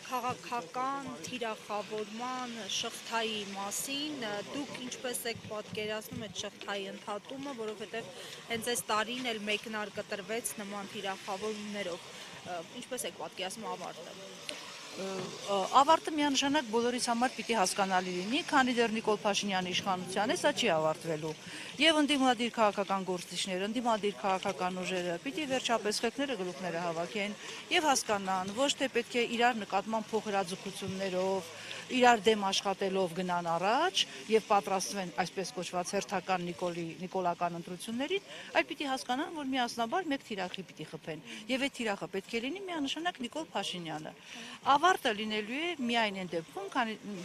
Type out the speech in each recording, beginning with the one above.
քաղաքական թիրախավորման շղթայի մասին, դուք ինչպես եք պատկերացնում այդ շղթայի ընդհատումը, որովհետև հենց այս տարին էլ մեկնարկը տրվեց նման թիրախավորումներով, ինչպես եք պատկերացնում ավարտը։ Ավարտը միանշանակ բոլորիս համար պիտի հասկանալի լինի, քանի դեռ Նիկոլ Փաշինյանի իշխանության է, սա չի ավարտվելու։ Եվ ընդդիմադիր քաղաքական գործիչները, ընդդիմադիր քաղաքական ուժերը պիտի վերջապես խելքները գլուխները հավաքեն եւ հասկանան, ոչ թե պետք է իրար նկատմամբ փոխհրաձգություններով, իրար դեմ աշխատելով գնան առաջ եւ պատրաստվեն այսպես կոչված հերթական նիկոլական ընտրություններին, այլ պիտի հասկանան, որ միասնաբար մեկ թիրախի պիտի խփեն։ Եվ այդ թիրախը պետք է լինի միանշանակ Նիկոլ Փաշինյանը։ Ավարտը լինելու է միայն այն դեպքում,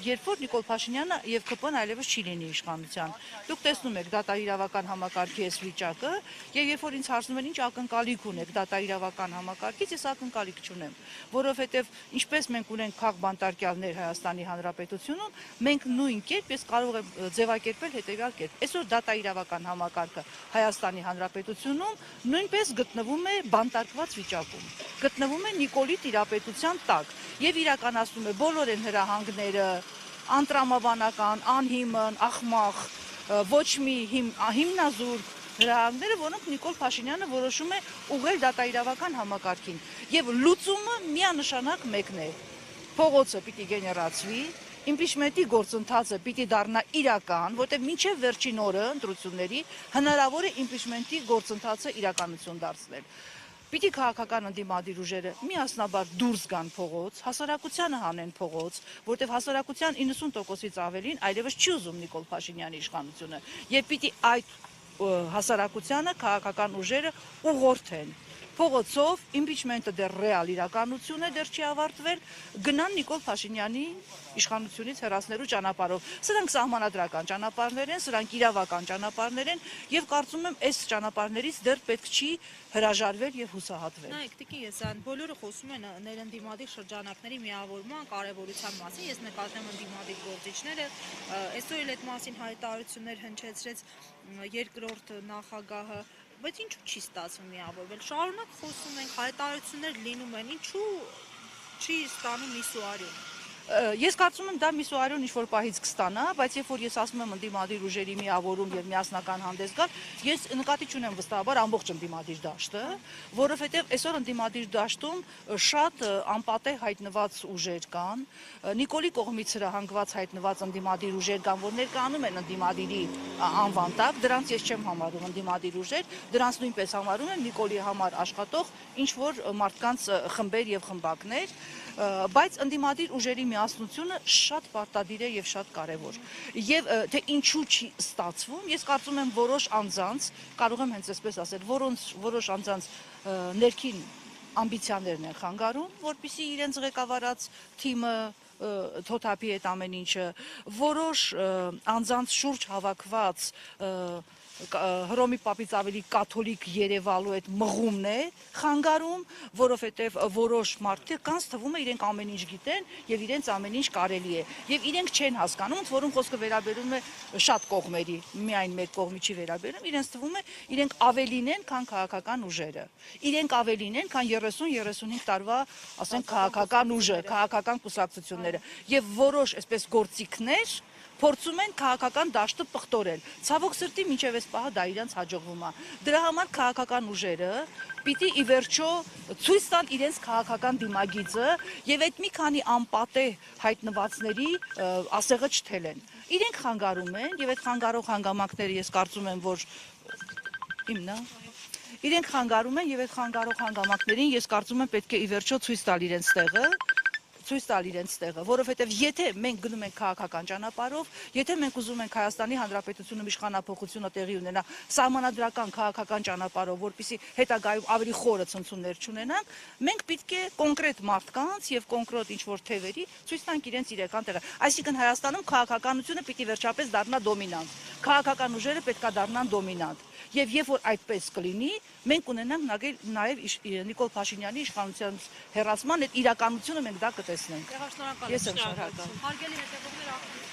երբ որ Նիկոլ Փաշինյանը եւ ԿՊ-ն այլևս չի լինի իշխանության։ Դուք տեսնում եք դատաիրավական համակարգի այս վիճակը, եւ երբ որ ինձ հարցնում են ինչ ակնկալիք ունեք դատաիրավական համակարգից, ես ակնկալիք չունեմ, որովհետեւ ինչպես մենք ունենք քաղբանտարկյալներ Հայաստանի Հանրապետությունում, մենք նույն կերպ ես կարող եմ ձևակերպել հետեւյալ կերպ։ Այսօր դատաիրավական համակարգը Հայաստանի Հանրապետությունում նույնպես գտնվում է բանտարկված վիճակում, գտնվում է Նիկոլի տիրապետության տակ եւ իրականացնում է բոլոր այն հրահանգները, անտրամաբանական, անհիմն, ախմախ, ոչ մի հիմնազուրկ հրահանգները, որոնք Նիկոլ Փաշինյանը որոշում է ուղղել դատաիրավական համակարգին։ Եվ լուծումը միանշանակ մեկն է. փողոցը պիտի գեներացվի, իմպիչմենտի գործընթացը պիտի դառնա իրական, որտեղ մինչև վերջին օրը ընտրությունների հնարավոր է իմպիչմենտի գործընթացը իրականություն դարձնել։ Պիտի քաղաքական ընդդիմադիր ուժերը միասնաբար դուրս գան փողոց, հասարակությանը հանեն փողոց, որտեղ հասարակության 90%-ից ավելին այլևս չի ուզում Նիկոլ Փաշինյանի իշխանությունը, եւ պիտի այդ հասարակությանը քաղաքական ուժերը ուղղորդեն փողոցով, իմպիչմենտը դեռ ռեալ իրականություն է, դեռ չի ավարտվել, գնան Նիկոլ Փաշինյանի իշխանությունից հեռացնելու ճանապարհով։ Սրանք սահմանադրական ճանապարհներ են, սրանք իրավական ճանապարհներ են եւ կարծում եմ այս ճանապարհներից դեռ պետք չի հրաժարվել եւ հուսահատվել։ Նայեք, Տիկին Եսայան, բոլորը խոսում են ներընդդիմադիր շրջանակների միավորման կարևորության մասին, ես նկատեմ ընդդիմադիր գործիչները, այսօր էլ այդ մասին հայտարարություններ հնչեցրեց երկրորդ նախագահը, բայց ինչու չի ստացվում միավորվել։ Շարունակ խոսում ենք, հայտարարություններ լինում են, ինչու չի ստանում միսուարյուն։ Ես կարծում եմ դա միսուարյուն ինչ-որ պահից կստանա, բայց երբ որ ես ասում եմ ընդդիմադիր ուժերի միավորում եւ միասնական հանդես գալ, ես նկատի չունեմ վստահաբար ամբողջ ընդդիմադիր դաշտը, որովհետեւ այսօր ընդդիմադիր դաշտում շատ անպատեհ հայտնված ուժեր կան, Նիկոլի կողմից հրահանգված հայտնված ընդդիմադիր ուժեր կան, որ ներկայանում են ընդդիմադիրի անվան տակ, դրանց ես չեմ համարում ընդդիմադիր ուժեր, դրանց նույնպես համարում եմ Նիկոլի համար աշխատող ինչ-որ մարդկանց խմբեր եւ խմբակներ, բայց ընդդիմադիր ուժերի միասնությունը շատ պարտադիր է եւ շատ կարեւոր։ Եվ թե ինչու չի ստացվում, ես կարծում եմ որոշ անձանց, կարող եմ հենց այսպես ասել, որոշ անձանց ներքին ամբիցիաներն են խանգարում, որպեսզի իրենց ղեկավարած թիմը թոթափի այդ ամեն ինչը, որոշ անձանց շուրջ հավաքված Հռոմի պապից ավելի կաթոլիկ Երևալու այդ մղումն է խանգարում, որովհետև որոշ մարդիկ կանց թվում է իրենք ամեն ինչ գիտեն եւ իրենց ամեն ինչ կարելի է եւ իրենք չեն հասկանում, ոնց որում խոսքը վերաբերում է շատ կողմերի, միայն մեկ կողմի չի վերաբերում, իրենց թվում է իրենք ավելին են, քան քաղաքական ուժերը։ Իրենք ավելին են, քան 30-35 տարվա, ասենք, քաղաքական ուժը, քաղաքական կուսակցությունները եւ որոշ այսպես գործիքներ փորձում են քաղաքական դաշտը պղտորել։ Ցավոք սրտի մինչև այս պահը դա իրենց հաջողվում է։ Դրա համար քաղաքական ուժերը պիտի ի վերջո ցույց տան իրենց քաղաքական դիմագիծը եւ այդ մի քանի անպատեհ հայտնվածների ասեղը չթելեն։ Իրենք խանգարում են եւ այդ խանգարող հանգամանքները ես կարծում եմ, որ իրենք խանգարում են եւ այդ խանգարող հանգամանքներին ես կարծում եմ պետք է ի վերջո ցույց տալ իրենց տեղը, որովհետև եթե մենք գնում ենք քաղաքական ճանապարհով, եթե մենք ուզում ենք Հայաստանի Հանրապետությունում իշխանափոխությունը տեղի ունենա սահմանադրական քաղաքական ճանապարհով, որպեսզի հետագայում ավելի խորը ցնցումներ չունենանք, մենք պետք է կոնկրետ մարդկանց եւ կոնկրետ ինչ-որ թևերի ցույց տանք իրենց իրական տեղը։ Այսինքն Հայաստանում քաղաքականությունը պիտի վերջապես դառնա դոմինանտ։ Քաղաքական ուժերը պետքա դառնան դոմինանտ։ Եվ երբ որ այդպես կլինի, մենք ունենանք նաև Նիկոլ Փաշինյանի իշխանության հեռացման այդ իրականությունը մենք դա կտեսնենք։ Շնորհակալ եմ։ Ես եմ շնորհակալ։ Հարգելի հետևողներ,